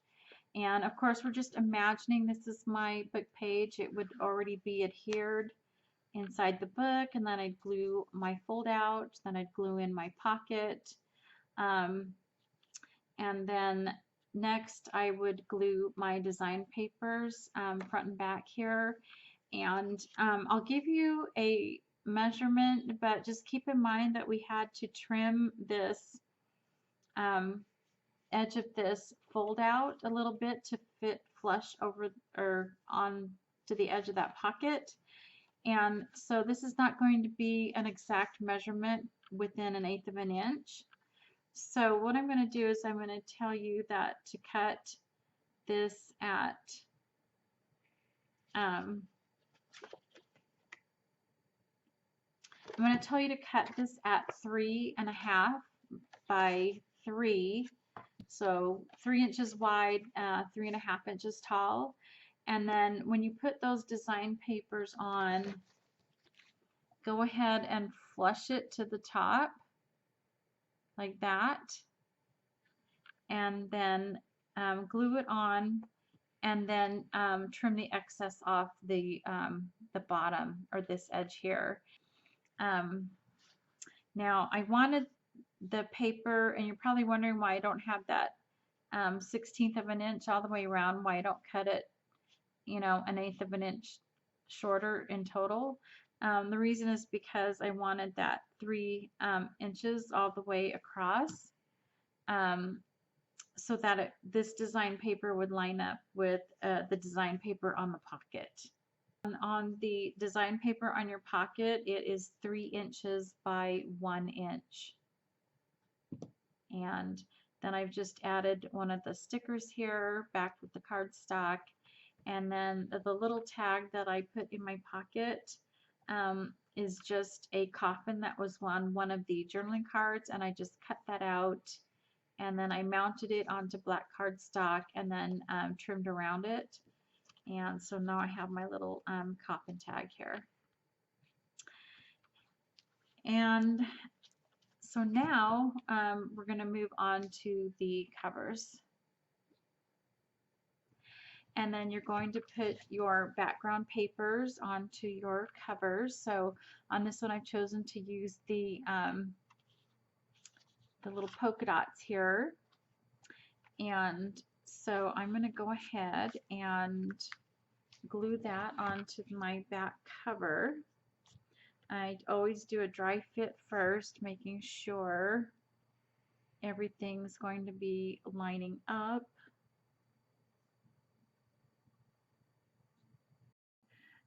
A: And of course, we're just imagining this is my book page. It would already be adhered inside the book, and then I'd glue my fold out, then I'd glue in my pocket. And then next I would glue my design papers front and back here. And I'll give you a measurement, but just keep in mind that we had to trim this edge of this fold out a little bit to fit flush over or on to the edge of that pocket. And so this is not going to be an exact measurement within 1/8 of an inch. So what I'm going to do is I'm going to tell you that to cut this at I'm going to tell you to cut this at 3.5 by 3. So 3 inches wide, 3.5 inches tall. And then when you put those design papers on, go ahead and flush it to the top like that. And then glue it on, and then trim the excess off the bottom or this edge here. Now I wanted the paper, and you're probably wondering why I don't have that 1/16 of an inch all the way around, why I don't cut it, you know, 1/8 of an inch shorter in total. The reason is because I wanted that 3 inches all the way across, so that this design paper would line up with the design paper on the pocket. On the design paper on your pocket, it is 3 inches by 1 inch. And then I've just added one of the stickers here back with the cardstock. And then the little tag that I put in my pocket is just a coffin that was on one of the journaling cards, and I just cut that out, and then I mounted it onto black cardstock and then trimmed around it. And so now I have my little coffin tag here. And so now we're going to move on to the covers. And then you're going to put your background papers onto your covers. So on this one, I've chosen to use the little polka dots here. And so I'm going to go ahead and glue that onto my back cover. I always do a dry fit first, making sure everything's going to be lining up.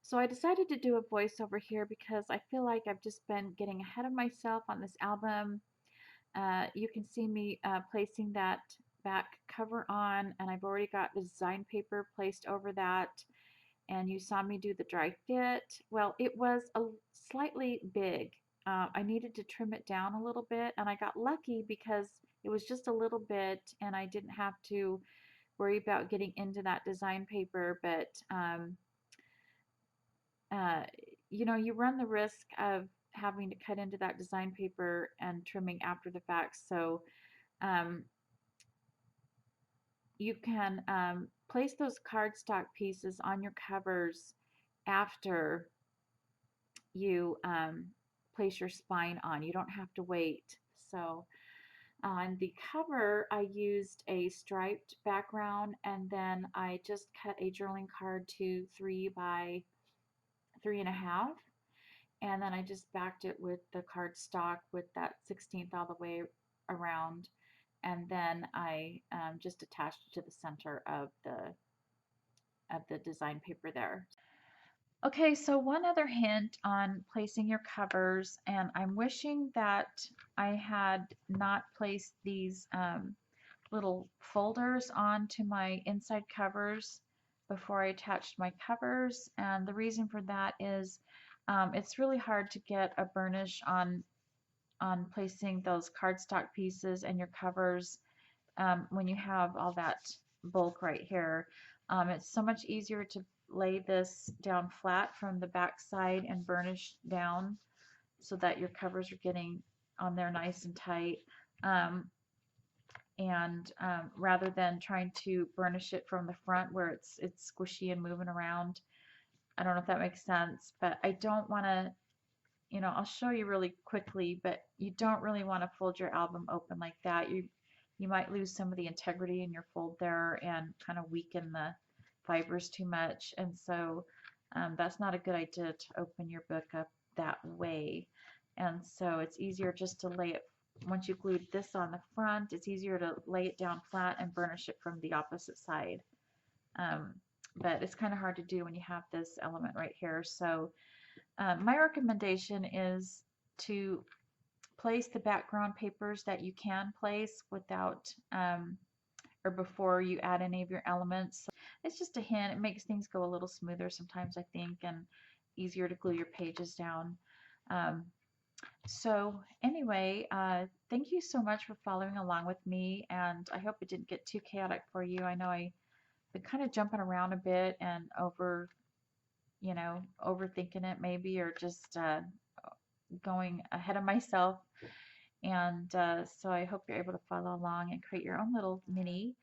A: So I decided to do a voiceover here because I feel like I've just been getting ahead of myself on this album. You can see me placing that back cover on, and I've already got the design paper placed over that. And you saw me do the dry fit. Well, it was a slightly big. I needed to trim it down a little bit, and I got lucky because it was just a little bit, and I didn't have to worry about getting into that design paper. But you know, you run the risk of having to cut into that design paper and trimming after the fact. So you can place those cardstock pieces on your covers after you place your spine on. You don't have to wait. So on the cover, I used a striped background, and then I just cut a journaling card to 3 by 3.5, and then I just backed it with the cardstock with that 16th all the way around, and then I just attached it to the center of the design paper there. Okay, so one other hint on placing your covers, and I'm wishing that I had not placed these little folders onto my inside covers before I attached my covers, and the reason for that is it's really hard to get a burnish on placing those cardstock pieces and your covers when you have all that bulk right here. It's so much easier to lay this down flat from the back side and burnish down so that your covers are getting on there nice and tight. And rather than trying to burnish it from the front where it's squishy and moving around. I don't know if that makes sense, but I don't want to, I'll show you really quickly, but you don't really want to fold your album open like that. You might lose some of the integrity in your fold there and kind of weaken the fibers too much, and so that's not a good idea to open your book up that way. And so it's easier just to lay it, once you glued this on the front, it's easier to lay it down flat and burnish it from the opposite side. But it's kind of hard to do when you have this element right here. So my recommendation is to place the background papers that you can place without or before you add any of your elements. So it's just a hint. It makes things go a little smoother sometimes, I think, and easier to glue your pages down. So anyway, thank you so much for following along with me, and I hope it didn't get too chaotic for you. I know I've been kind of jumping around a bit and overthinking it maybe, or just going ahead of myself. And so I hope you're able to follow along and create your own little mini.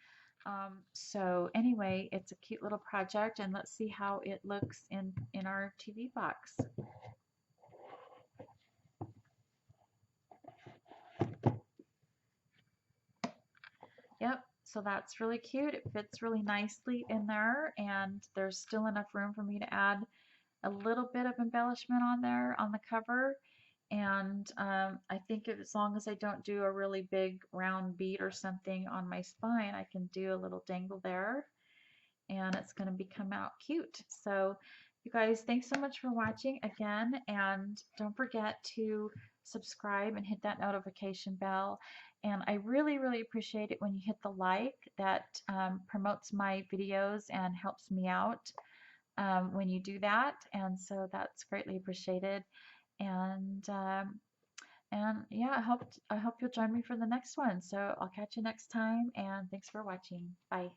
A: So anyway, it's a cute little project, and let's see how it looks in our TV box. Yep, so that's really cute. It fits really nicely in there, and there's still enough room for me to add a little bit of embellishment on there on the cover. And I think as long as I don't do a really big round bead or something on my spine, I can do a little dangle there, and it's going to become out cute. So you guys, thanks so much for watching again, and don't forget to subscribe and hit that notification bell. And I really, really appreciate it when you hit the like. That promotes my videos and helps me out when you do that, and so that's greatly appreciated. And yeah, I hope you'll join me for the next one. So I'll catch you next time, and thanks for watching. Bye.